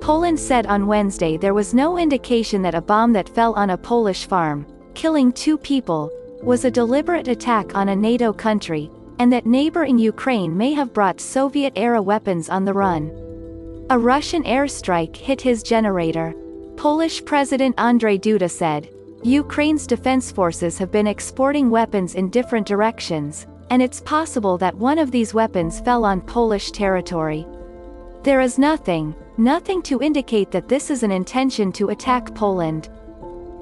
Poland said on Wednesday there was no indication that a bomb that fell on a Polish farm, killing 2 people, was a deliberate attack on a NATO country, and that neighboring Ukraine may have brought Soviet-era weapons on the run. A Russian airstrike hit his generator. Polish President Andrzej Duda said, Ukraine's defense forces have been exporting weapons in different directions, and it's possible that one of these weapons fell on Polish territory. There is nothing to indicate that this is an intention to attack Poland.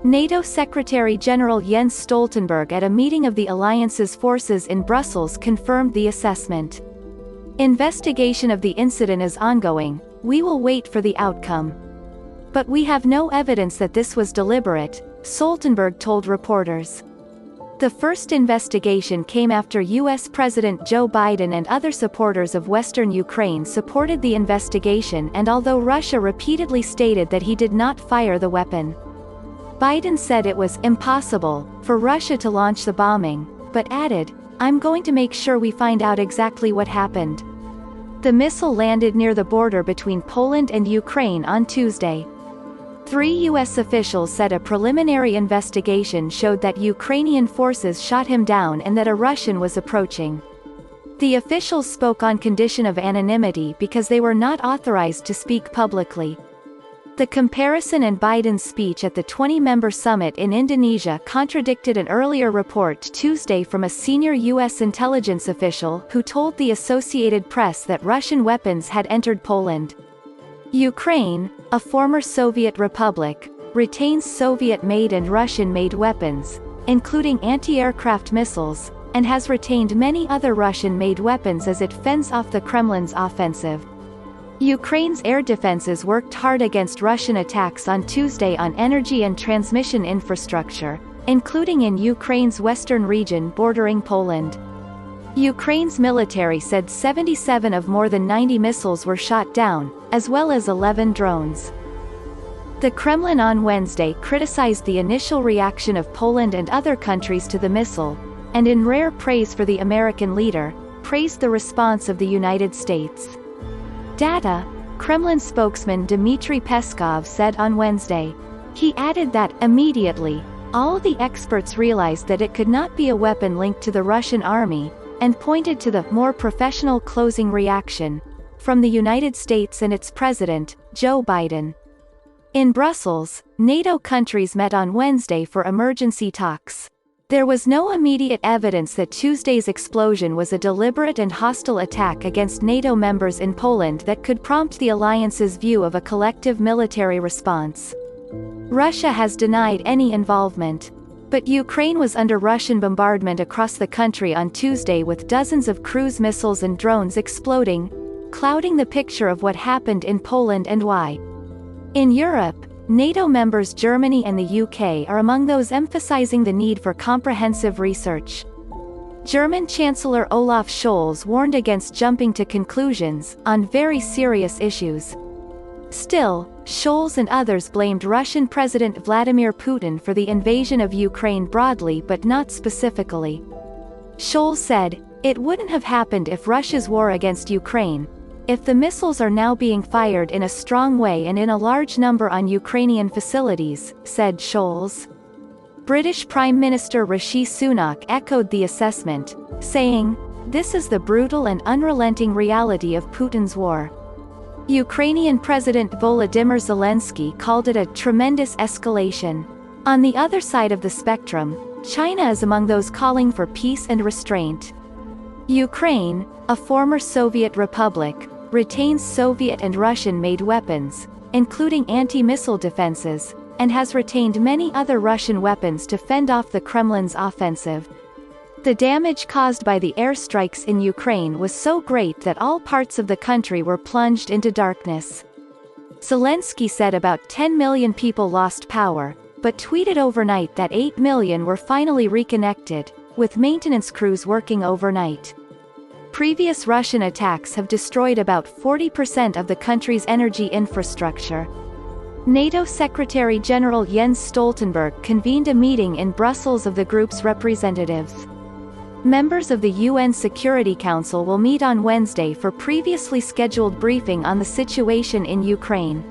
NATO Secretary-General Jens Stoltenberg at a meeting of the alliance's forces in Brussels confirmed the assessment. Investigation of the incident is ongoing, we will wait for the outcome. But we have no evidence that this was deliberate, Stoltenberg told reporters. The first investigation came after U.S. President Joe Biden and other supporters of Western Ukraine supported the investigation, and although Russia repeatedly stated that he did not fire the weapon. Biden said it was impossible for Russia to launch the bombing, but added, I'm going to make sure we find out exactly what happened. The missile landed near the border between Poland and Ukraine on Tuesday. 3 U.S. officials said a preliminary investigation showed that Ukrainian forces shot him down and that a Russian was approaching. The officials spoke on condition of anonymity because they were not authorized to speak publicly. The comparison and Biden's speech at the 20-member summit in Indonesia contradicted an earlier report Tuesday from a senior U.S. intelligence official who told the Associated Press that Russian weapons had entered Poland. Ukraine, a former Soviet republic, retains Soviet-made and Russian-made weapons, including anti-aircraft missiles, and has retained many other Russian-made weapons as it fends off the Kremlin's offensive. Ukraine's air defenses worked hard against Russian attacks on Tuesday on energy and transmission infrastructure, including in Ukraine's western region bordering Poland. Ukraine's military said 77 of more than 90 missiles were shot down, as well as 11 drones. The Kremlin on Wednesday criticized the initial reaction of Poland and other countries to the missile, and in rare praise for the American leader, praised the response of the United States. Kremlin spokesman Dmitry Peskov said on Wednesday. He added that, immediately, all the experts realized that it could not be a weapon linked to the Russian army, and pointed to the more professional closing reaction from the United States and its president, Joe Biden. In Brussels, NATO countries met on Wednesday for emergency talks. There was no immediate evidence that Tuesday's explosion was a deliberate and hostile attack against NATO members in Poland that could prompt the alliance's view of a collective military response. Russia has denied any involvement. But Ukraine was under Russian bombardment across the country on Tuesday with dozens of cruise missiles and drones exploding, clouding the picture of what happened in Poland and why. In Europe, NATO members Germany and the UK are among those emphasizing the need for comprehensive research. German Chancellor Olaf Scholz warned against jumping to conclusions on very serious issues. Still, Scholz and others blamed Russian President Vladimir Putin for the invasion of Ukraine broadly but not specifically. Scholz said, "It wouldn't have happened if Russia's war against Ukraine. If the missiles are now being fired in a strong way and in a large number on Ukrainian facilities," said Scholz. British Prime Minister Rishi Sunak echoed the assessment, saying, "This is the brutal and unrelenting reality of Putin's war." Ukrainian President Volodymyr Zelensky called it a tremendous escalation. On the other side of the spectrum, China is among those calling for peace and restraint. Ukraine, a former Soviet republic, retains Soviet and Russian-made weapons, including anti-missile defenses, and has retained many other Russian weapons to fend off the Kremlin's offensive. The damage caused by the airstrikes in Ukraine was so great that all parts of the country were plunged into darkness. Zelensky said about 10 million people lost power, but tweeted overnight that 8 million were finally reconnected, with maintenance crews working overnight. Previous Russian attacks have destroyed about 40% of the country's energy infrastructure. NATO Secretary-General Jens Stoltenberg convened a meeting in Brussels of the group's representatives. Members of the UN Security Council will meet on Wednesday for previously scheduled briefing on the situation in Ukraine.